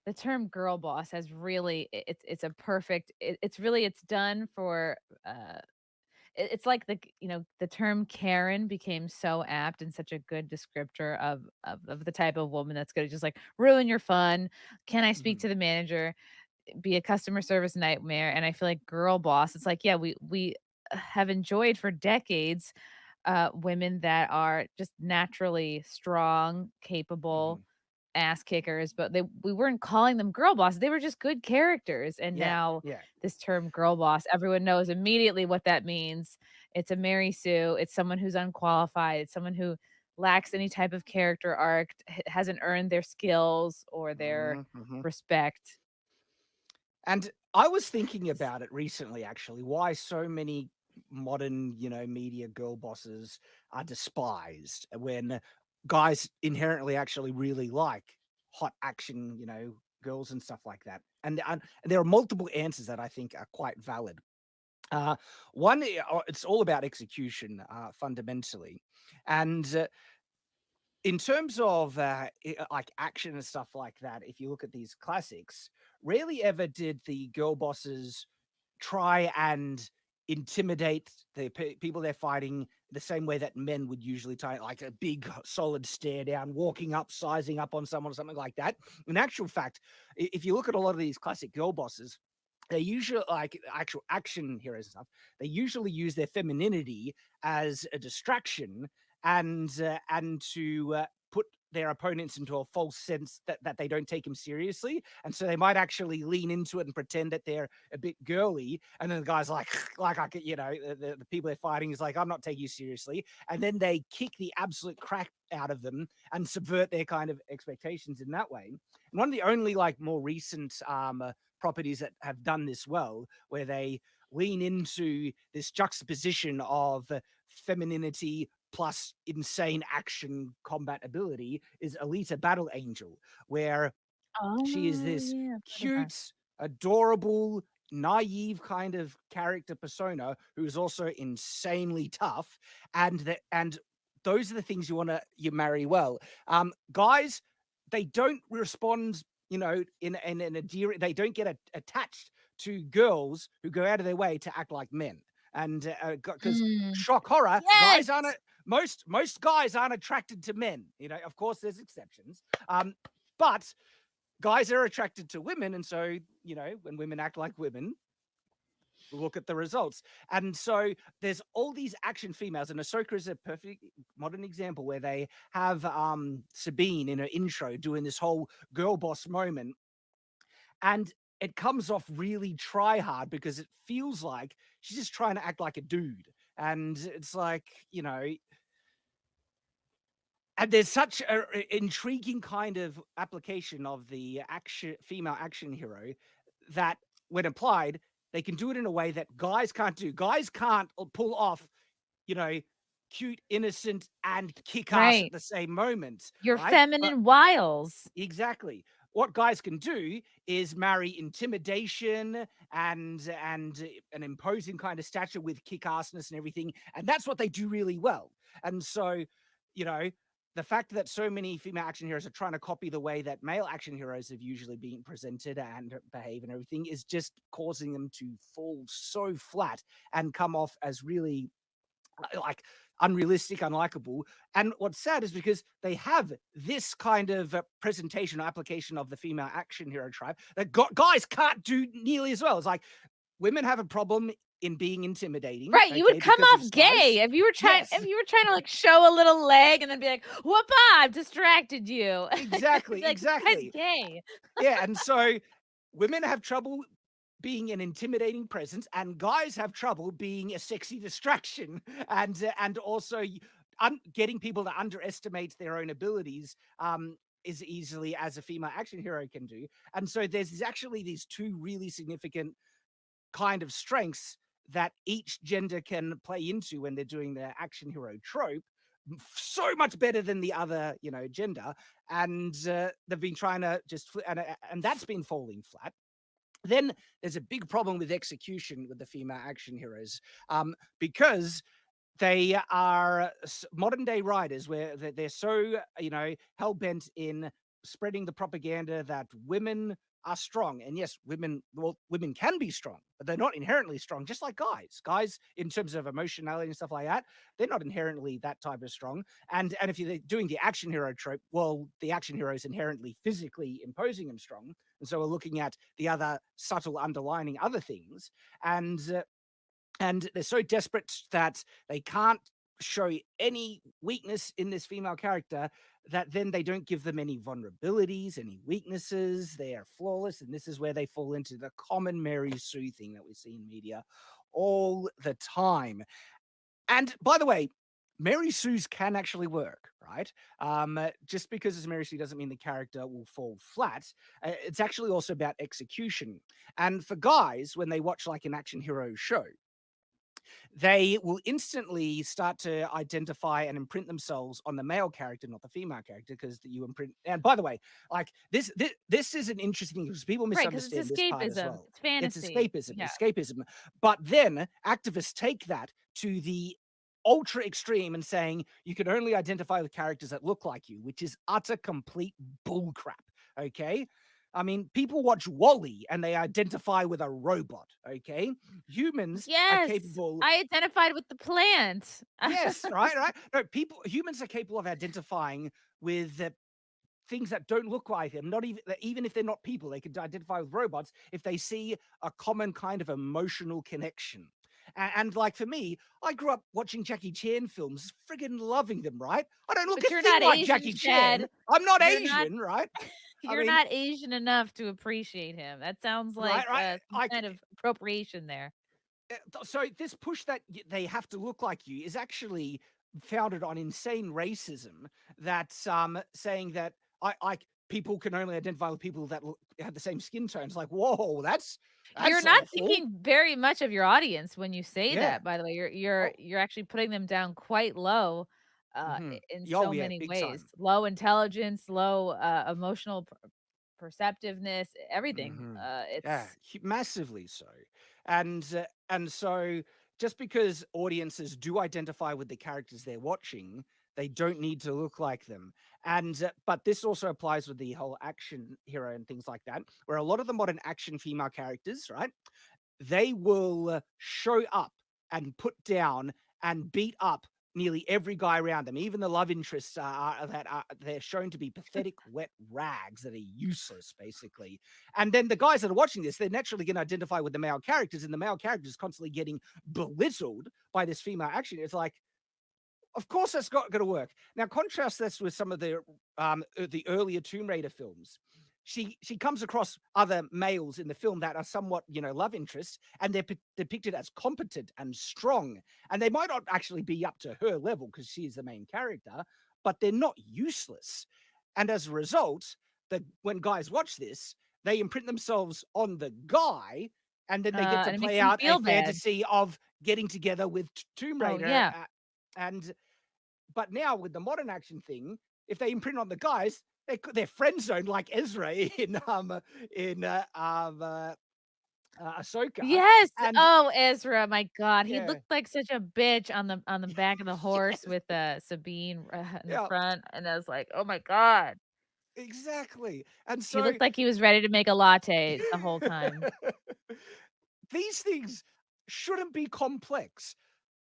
the term girl boss has really it's a perfect it's done for it's like the term Karen became so apt and such a good descriptor of the type of woman that's gonna just like ruin your fun. Can I speak Mhm. to the manager? Be a customer service nightmare. And I feel like girl boss, it's like, yeah, we have enjoyed for decades women that are just naturally strong, capable, Mhm. ass kickers, but we weren't calling them girl boss. They were just good characters. And Yeah, now yeah. this term girl boss, everyone knows immediately what that means. It's a Mary Sue. It's someone who's unqualified. It's someone who lacks any type of character arc, hasn't earned their skills or their Mhm, mhm. respect. And I was thinking about it recently, actually, why so many modern, media girl bosses are despised when guys inherently actually really like hot action, girls and stuff like that. And there are multiple answers that I think are quite valid. Uh, one, it's all about execution, fundamentally. And in terms of like action and stuff like that, if you look at these classics, rarely ever did the girl bosses try and intimidate the people they're fighting the same way that men would usually try, like a big solid stare down, walking up, sizing up on someone or something like that. In actual fact, if you look at a lot of these classic girl bosses, they usually, like actual action heroes and stuff, they usually use their femininity as a distraction and to put their opponents into a false sense that they don't take him seriously. And so they might actually lean into it and pretend that they're a bit girly. And then the guy's like, like I could, the people they're fighting is like, I'm not taking you seriously. And then they kick the absolute crap out of them and subvert their kind of expectations in that way. And one of the only like more recent properties that have done this well, where they lean into this juxtaposition of femininity plus insane action combat ability, is Alita Battle Angel, where she is Oh, this yeah, I've heard of that. cute, adorable, naive kind of character persona who is also insanely tough, and those are the things you marry well. Guys, they don't respond, in a dear, they don't get attached to girls who go out of their way to act like men. And because Mm. shock horror, Yes! guys aren't most guys aren't attracted to men. Of course, there's exceptions. But guys are attracted to women, and so when women act like women, look at the results. And so there's all these action females, and Ahsoka is a perfect modern example where they have Sabine in her intro doing this whole girl boss moment, and it comes off really try hard because it feels like she's just trying to act like a dude. And it's like, and there's such a intriguing kind of application of the action female action hero that when applied, they can do it in a way that guys can't do. Guys can't pull off, you know, cute, innocent, and kick ass at Right. the same moment, Your right? But feminine wiles. exactly. What guys can do is marry intimidation and an imposing kind of stature with kick-assness and everything, and that's what they do really well. And so, you know, the fact that so many female action heroes are trying to copy the way that male action heroes have usually been presented and behave and everything is just causing them to fall so flat and come off as really like unrealistic, unlikable. And what's sad is because they have this kind of presentation or application of the female action hero tribe that guys can't do nearly as well. It's like women have a problem in being intimidating, Right, you would okay, come because of off gay size. if Yes, you were trying to, like, show a little leg and then be like, "Whoop-a, I've distracted you." Be exactly, like, "This guy's exactly. gay." Yeah, and so women have trouble being an intimidating presence, and guys have trouble being a sexy distraction, and also getting people to underestimate their own abilities as easily as a female action hero can do. And so there's actually these two really significant kind of strengths that each gender can play into when they're doing their action hero trope so much better than the other gender. And they've been trying to just and that's been falling flat. Then there's a big problem with execution with the female action heroes, because they are modern day writers where they're so hell bent in spreading the propaganda that women are strong. And yes, women can be strong, but they're not inherently strong, just like guys. Guys, in terms of emotionality and stuff like that, they're not inherently that type of strong. And if you're doing the action hero trope, well, the action hero is inherently physically imposing and strong. And so we're looking at the other subtle underlining other things. And they're so desperate that they can't show any weakness in this female character, that then they don't give them any vulnerabilities, any weaknesses. They are flawless. And this is where they fall into the common Mary Sue thing that we see in media all the time. And by the way, Mary Sue's can actually work, right? Just because it's Mary Sue doesn't mean the character will fall flat. It's actually also about execution. And for guys, when they watch like an action hero show, they will instantly start to identify and imprint themselves on the male character, not the female character, because you imprint. And by the way, like this is an interesting thing because people Right, because it's misunderstand this part as escapism. well. It's It's fantasy. escapism, Yeah. escapism. But then activists take that to the ultra extreme and saying you can only identify with characters that look like you, which is utter complete bullcrap. Okay. I mean, people watch Wall-E and they identify with a robot. Okay. Humans are Yes, capable. I identified with the plant. Yes, right, right. No, humans are capable of identifying with things that don't look like them. Not even if they're not people, they can identify with robots if they see a common kind of emotional connection. And like for me, I grew up watching Jackie Chan films, friggin' loving them, right? I don't look But a you're thing not like Asian, Jackie Chan. Shad. I'm not You're not Asian, right? I you're mean, not Asian enough to appreciate him. That sounds right, like, right. some kind of appropriation there. So this push that they have to look like you is actually founded on insane racism. That's saying that I people can only identify with people that have the same skin tones. Like, whoa, You're that's not awful. thinking very much of your audience when you say Yeah. that, by the way. You're Oh. you're actually putting them down quite low, in Oh so yeah, many big ways. time. Low intelligence, low, emotional perceptiveness, everything. Hmm. Yeah, It's massively so. And so just because audiences do identify with the characters they're watching, they don't need to look like them. And but this also applies with the whole action hero and things like that, where a lot of the modern action female characters, right? They will show up and put down and beat up nearly every guy around them. Even the love interests they're shown to be pathetic, wet rags that are useless, basically. And then the guys that are watching this, they're naturally going to identify with the male characters, and the male characters constantly getting belittled by this female action. It's like, of course, that's not going to work. Now, contrast this with some of the earlier Tomb Raider films. She comes across other males in the film that are somewhat, love interests, and they're depicted as competent and strong, and they might not actually be up to her level because she is the main character, but they're not useless. And as a result, when guys watch this, they imprint themselves on the guy, and then they get to and it makes play them out a feel bad. fantasy of getting together with Tomb Oh, Raider yeah. and but now with the modern action thing, if they imprint on the guys, they're friend zoned like Ezra in Ahsoka, Yes. and Oh, Ezra, my god, he yeah, looked like such a bitch on the back of the horse yes, with, Sabine, in the yeah, front, and I was like, "Oh my god." exactly, and He so looked like he was ready to make a latte the whole time. these things shouldn't be complex.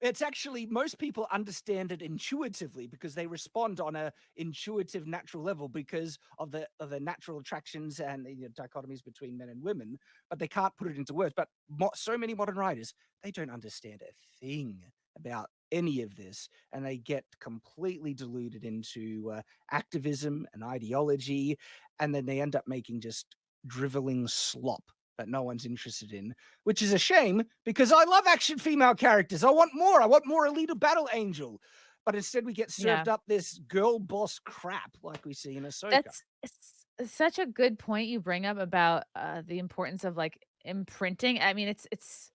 It's actually most people understand it intuitively because they respond on a intuitive, natural level because of the natural attractions and the dichotomies between men and women, but they can't put it into words. But so many modern writers, they don't understand a thing about any of this, and they get completely deluded into activism and ideology, and then they end up making just driveling slop that no one's interested in, which is a shame because I love action female characters. I want more. I want more Alita Battle Angel. But instead, we get Yeah. served up this girl boss crap like we see in Ahsoka. That's such a good point you bring up about, the importance of, like, imprinting. I mean, it's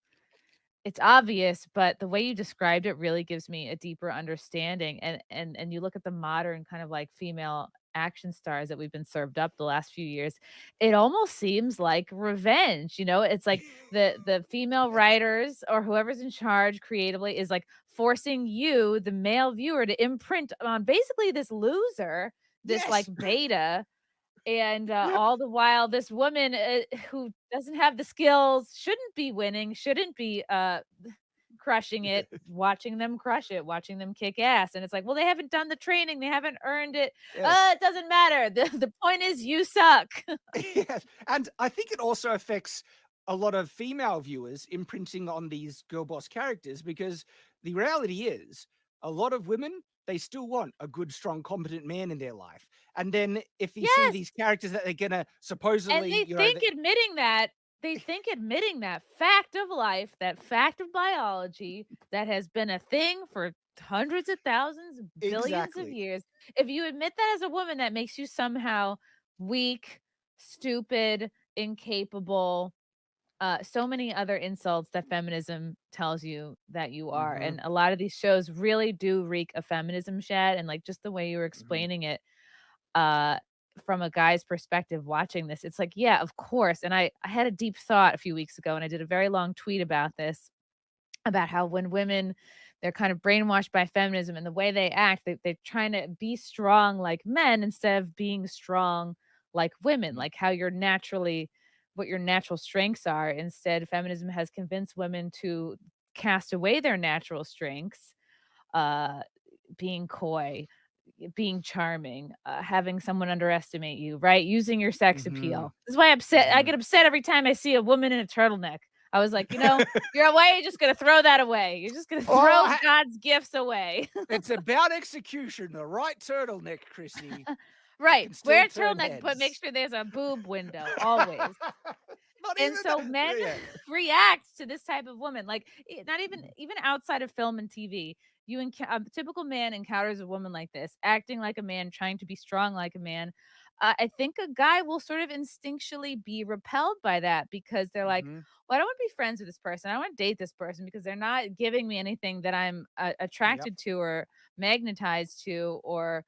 obvious, but the way you described it really gives me a deeper understanding, and you look at the modern kind of, like, female action stars that we've been served up the last few years, it almost seems like revenge, you know? It's like the female Yes. writers or whoever's in charge creatively is, like, forcing you, the male viewer, to imprint on basically this loser, this, like, Yes. beta, And all the while, this woman who doesn't have the skills, shouldn't be winning, shouldn't be crushing it, watching them crush it, watching them kick ass. And it's like, well, they haven't done the training, they haven't earned it. Yes. It doesn't matter. The point is, you suck. Yes, and I think it also affects a lot of female viewers imprinting on these girl boss characters, because the reality is a lot of women, they still want a good, strong, competent man in their life. And then if you see Yes. these characters that they're gonna And supposedly, they you know, think admitting that they think admitting that fact of life, that fact of biology that has been a thing for hundreds of thousands, billions of exactly. years. If you admit that as a woman, that makes you somehow weak, stupid, incapable, so many other insults that feminism tells you that you are. Mhm, And a lot of these shows really do reek of feminism, Shad, and like just the way you were mhm. explaining it uh from a guy's perspective watching this, it's like, yeah, of course. And I had a deep thought a few weeks ago, and I did a very long tweet about this, about how when women, they're kind of brainwashed by feminism and the way they act, they're trying to be strong like men instead of being strong like women, Mm. like how you're naturally, what your natural strengths are. Instead, feminism has convinced women to cast away their natural strengths, uh being coy, being charming, having someone underestimate you, right? Using your sex Mhm, appeal. This is why I mhm. get upset every time I see a woman in a turtleneck. I was like, you're just gonna throw that away. You're just gonna Oh, throw God's gifts away. it's about execution. The right turtleneck, Chrissy. It Right. can Wear still a turn turtleneck, but make heads. sure there's a boob window always. Not And even so that. men Yeah. react to this type of woman, like, not even outside of film and TV. A typical man encounters a woman like this, acting like a man, trying to be strong like a man. I think a guy will sort of instinctually be repelled by that, because they're like, Mhm. "Well, I don't want to be friends with this person. I want to date this person because they're not giving me anything that I'm Yep. attracted to or magnetized to, or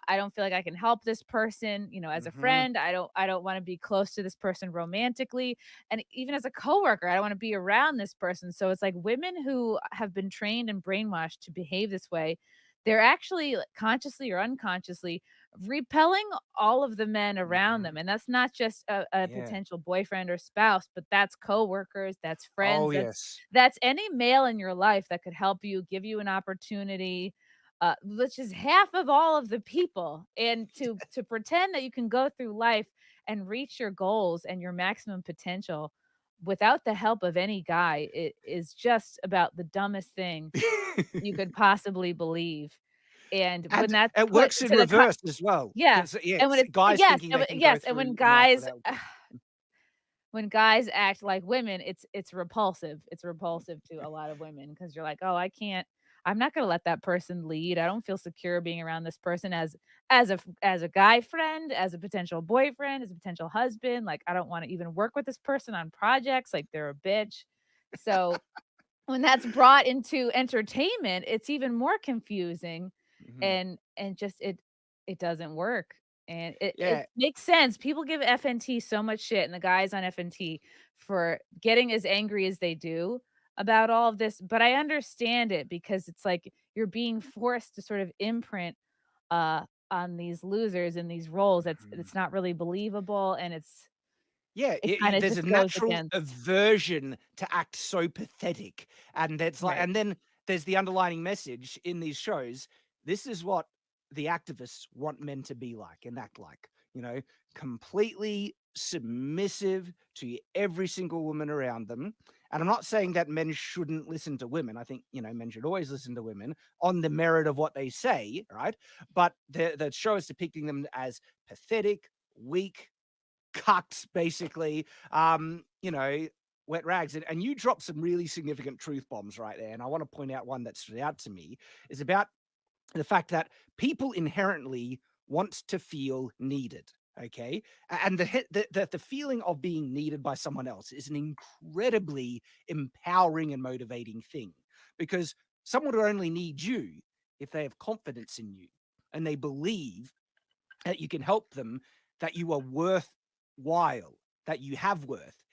I don't feel like I can help this person, as a Mhm. friend. I don't want to be close to this person romantically, and even as a coworker, I don't want to be around this person." So it's like women who have been trained and brainwashed to behave this way, they're actually, like, consciously or unconsciously repelling all of the men around Mhm. them. And that's not just a Yeah. potential boyfriend or spouse, but that's coworkers, that's Oh, friends, that's yes. that's any male in your life that could help you, give you an opportunity, which is half of all of the people. And to pretend that you can go through life and reach your goals and your maximum potential without the help of any guy, it is just about the dumbest thing you could possibly believe. And when And that's it put works in to the co reverse as well, yeah, because and when yes, it's guys yes, thinking and they when can go yes, and when through life guys without. when guys act like women, it's repulsive. It's repulsive to a lot of women, because you're like, "Oh, I'm not gonna let that person lead. I don't feel secure being around this person as a guy friend, as a potential boyfriend, as a potential husband. Like, I don't wanna even work with this person on projects, like, they're a bitch." So, when that's brought into entertainment, it's even more confusing, Mhm. and just it doesn't work. And it Yeah. makes sense. People give FNT so much shit, and the guys on FNT, for getting as angry as they do about all of this, but I understand it, because it's like you're being forced to sort of imprint on these losers in these roles. Mhm. It's not really believable, and Yeah, it kinda there's a just goes natural against. aversion to act so pathetic, and that's like, Right. and then there's the underlining message in these shows. This is what the activists want men to be like and act like, completely submissive to every single woman around them. And I'm not saying that men shouldn't listen to women. I think, men should always listen to women on the merit of what they say, right? But the show is depicting them as pathetic, weak, cucks, basically. Wet rags. And you dropped some really significant truth bombs right there. And I want to point out one that stood out to me, is about the fact that people inherently want to feel needed. Okay. And the feeling of being needed by someone else is an incredibly empowering and motivating thing, because someone would only need you if they have confidence in you and they believe that you can help them, that you are worthwhile, that you have worth.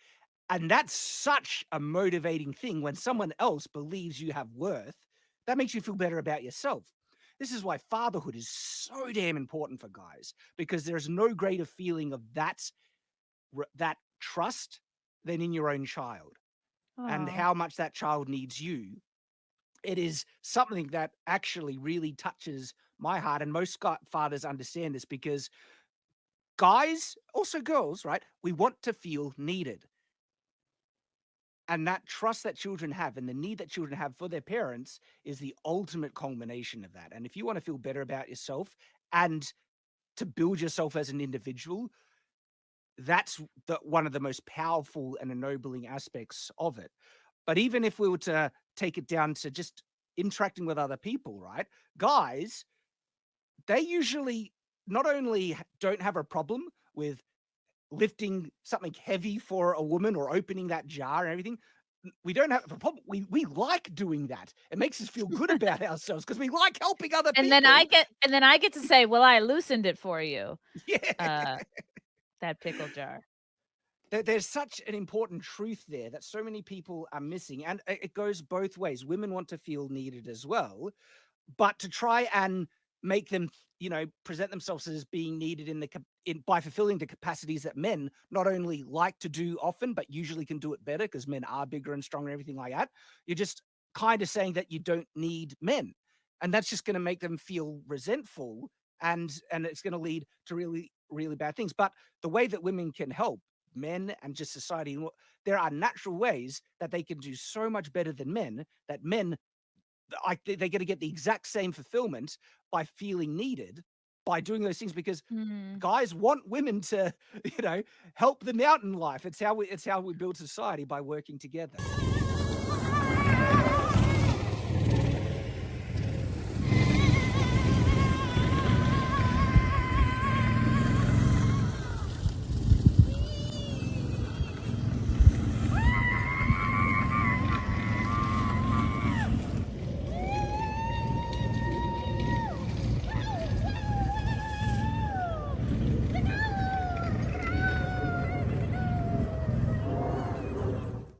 And that's such a motivating thing when someone else believes you have worth. That makes you feel better about yourself. This is why fatherhood is so damn important for guys, because there's no greater feeling of that trust than in your own child, and Oh. how much that child needs you. It is something that actually really touches my heart, and most fathers understand this, because guys, also girls, right? We want to feel needed. And that trust that children have and the need that children have for their parents is the ultimate culmination of that. And if you want to feel better about yourself and to build yourself as an individual, that's one of the most powerful and ennobling aspects of it. But even if we were to take it down to just interacting with other people, right? Guys, they usually not only don't have a problem with lifting something heavy for a woman or opening that jar and everything. We don't have a problem. We like doing that. It makes us feel good about ourselves because we like helping other And then I people. get to say, "Well, I loosened it for you." Yeah. Uh, that pickle jar. There's such an important truth there that so many people are missing. And it goes both ways. Women want to feel needed as well, but to try and make them, present themselves as being needed by fulfilling the capacities that men not only like to do often, but usually can do it better because men are bigger and stronger and everything like that. You're just kind of saying that you don't need men, and that's just going to make them feel resentful, and it's going to lead to really really bad things. But the way that women can help men and just society, there are natural ways that they can do so much better than men, that men, they're going to get the exact same fulfillment by feeling needed, by doing those things, because Mm. guys want women to, help them out in life. It's how we build society, by working together.